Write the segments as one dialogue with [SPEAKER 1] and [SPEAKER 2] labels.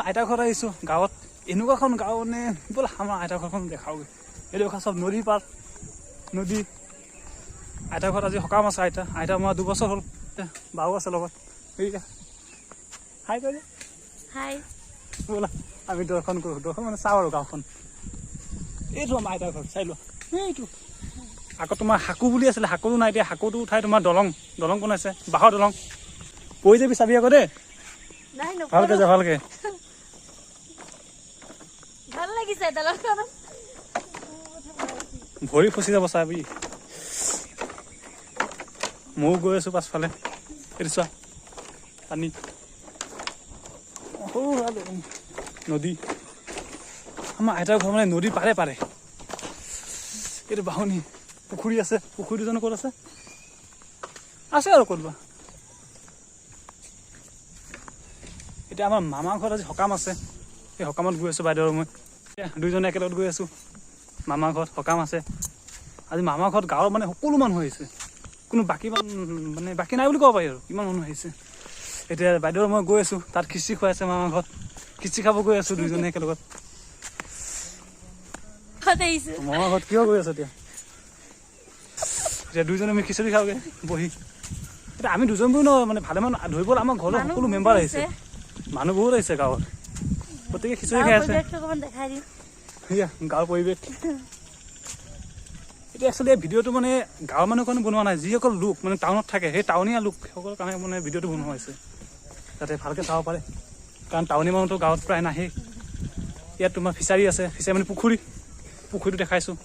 [SPEAKER 1] আইতা ঘৰত আহিছোঁ গাঁৱত এনেকুৱাখন গাঁও মানে ব'লা আমাৰ আইতা ঘৰখন দেখাওগৈ এইটো চব নদী পাৰ নদী আইতা ঘৰত আজি সকাম আছে আইতা মই 2 বছৰ হ'ল বাও আছে লগত এইয়া হাই কৰি
[SPEAKER 2] হাই
[SPEAKER 1] ব'লা আমি দৰ্শন কৰোঁ দৰ্শন মানে চাওঁ আৰু গাঁওখন এইটো আমাৰ আইতা ঘৰ চাই লোৱা এইটো আকৌ তোমাৰ হাকু বুলি আছিলে হাকুটো নাই এতিয়া হাকুটো উঠাই তোমাৰ দলং বনাইছে বাঁহৰ দলং পৰি যাবি চাবি আকৌ দেই ভালকে যা ভালকে
[SPEAKER 2] ভাল লাগিছে দলংখন
[SPEAKER 1] ভৰি ফচি যাব চাবি ময়ো গৈ আছোঁ পাছফালে এইটো চোৱা পানী নদী আমাৰ আইতাৰ ঘৰ মানে নদী পাৰে পাৰে এইটো বাহনী পুখুৰী আছে পুখুৰীটো জানো ক'ত আছে আৰু ক'তবা এতিয়া আমাৰ মামাৰ ঘৰত আজি সকাম আছে সেই সকামত গৈ আছোঁ বাইদেউ মই দুইজনে একেলগত গৈ আছোঁ মামাৰ ঘৰত সকাম আছে আজি মামাৰ ঘৰত গাঁৱৰ মানে সকলো মানুহ আহিছে কোনো বাকী মানে বাকী নাই বুলি ক'ব পাৰি আৰু কিমান মানুহ আহিছে এতিয়া বাইদেউ মই গৈ আছোঁ তাত খিচিৰি খুৱাইছে মামাৰ ঘৰত খিচিৰি খাব গৈ আছোঁ দুইজনে একেলগত মামাৰ ঘৰত কিয় গৈ আছোঁ এতিয়া দুইজনে আমি খিচিৰি খাওঁগৈ বহি এতিয়া আমি দুজন বুলি নহয় মানে ভালেমান ধৰিবলৈ আমাৰ ঘৰৰ সকলো মেম্বাৰ আহিছে মানুহ বহুত আহিছে গাঁৱত প্ৰত্যেকে খিচিৰি খাই আছে সেয়া গাঁৱৰ পৰিৱেশ এতিয়া একচুৱেলি এই ভিডিঅ'টো মানে গাঁৱৰ মানুহৰ কাৰণে বনোৱা নাই যিসকল লোক মানে টাউনত থাকে সেই টাউনীয়া লোকসকলৰ কাৰণে মানে ভিডিঅ'টো বনোৱা হৈছে যাতে ভালকৈ চাব পাৰে কাৰণ টাউনীয়া মানুহটো গাঁৱত প্ৰায় নাহেই ইয়াত তোমাৰ ফিচাৰী আছে ফিচাৰী মানে পুখুৰীটো দেখাইছোঁ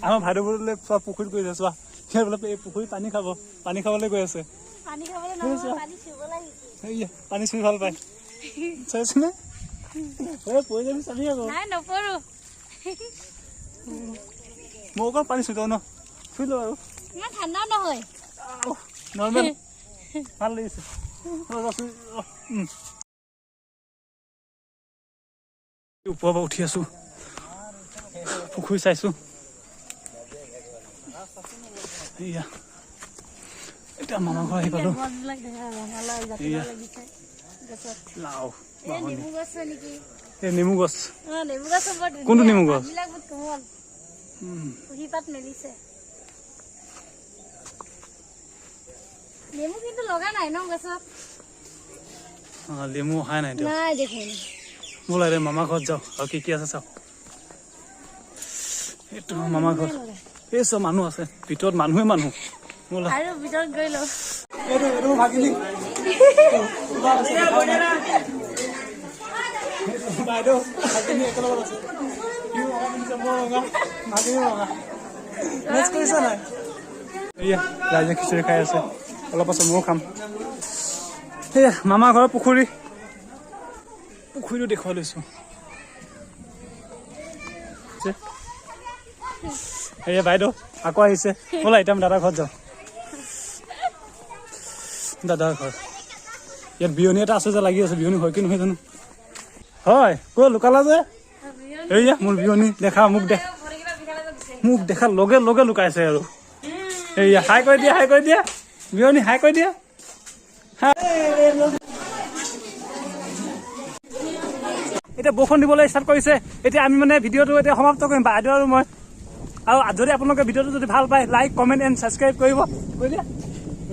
[SPEAKER 1] আমাৰ ভাইদেউবোৰলৈ চোৱা পুখুৰীত গৈ আছে চোৱা সিহঁত বোলে এই পুখুৰীত পানী খাবলৈ গৈ আছে পানী চুই ভাল পায় চাইছেনে পৰি যাবি চাবি আকৌ মই অকণ পানী চুই ন চুই লওঁ আৰু
[SPEAKER 2] ঠাণ্ডা নহয়
[SPEAKER 1] নৰ্মেল ভাল লাগিছে ওপৰৰ পৰা উঠি আছোঁ পুখুৰী চাইছোঁ এয়া এতিয়া মামাৰ ঘৰ আহি পালোঁ লাও নেমু গছ কোনটো নেমু গছ নেমু অহাই নাই বোলা দে মামাৰ ঘৰত যাওঁ আৰু কি আছে চাওঁ এইটো মামাৰ ঘৰ এই চব মানুহ আছে ভিতৰত মানুহ বোলা বাইদেউ একেলগত আছে ৰাইজে খিচিৰি খাই আছে অলপ পাছত ময়ো খাম সেয়া মামাৰ ঘৰৰ পুখুৰীটো দেখুৱাই লৈছোঁ সেয়া বাইদেউ আকৌ আহিছে ব'লা এতিয়া আমি দাদাৰ ঘৰত যাওঁ দাদাৰ ঘৰ ইয়াত বিয়নী এটা আছে যে লাগি আছে বিয়নী হয় কি নহয় জানো হয় ক'ত লুকালা যে এয়া মোৰ বিয়নী দেখা মোক দেখা লগে লগে লুকাইছে আৰু এয়া হাই কৰি দিয়া বিয়নী হাই কৰি দিয়া এতিয়া বৰষুণ দিবলৈ ষ্টাৰ্ট কৰিছে এতিয়া আমি মানে ভিডিঅ'টো এতিয়া সমাপ্ত কৰিম বাইদেউ আৰু মই আৰু যদি আপোনালোকে ভিডিঅ'টো যদি ভাল পায় লাইক কমেণ্ট এণ্ড ছাবস্ক্ৰাইব কৰিব কৈ দিয়া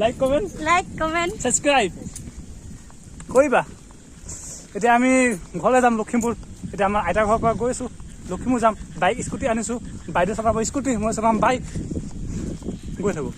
[SPEAKER 1] লাইক কমেণ্ট ছাবস্ক্ৰাইব কৰিবা এতিয়া আমি ঘৰলৈ যাম লখিমপুৰ এতিয়া আমাৰ আইতাৰ ঘৰৰ পৰা গৈছোঁ লখিমপুৰ যাম বাইক স্কুটি আনিছোঁ বাইদেউ চলাব স্কুটি মই চলাম বাইক গৈ থাকোঁ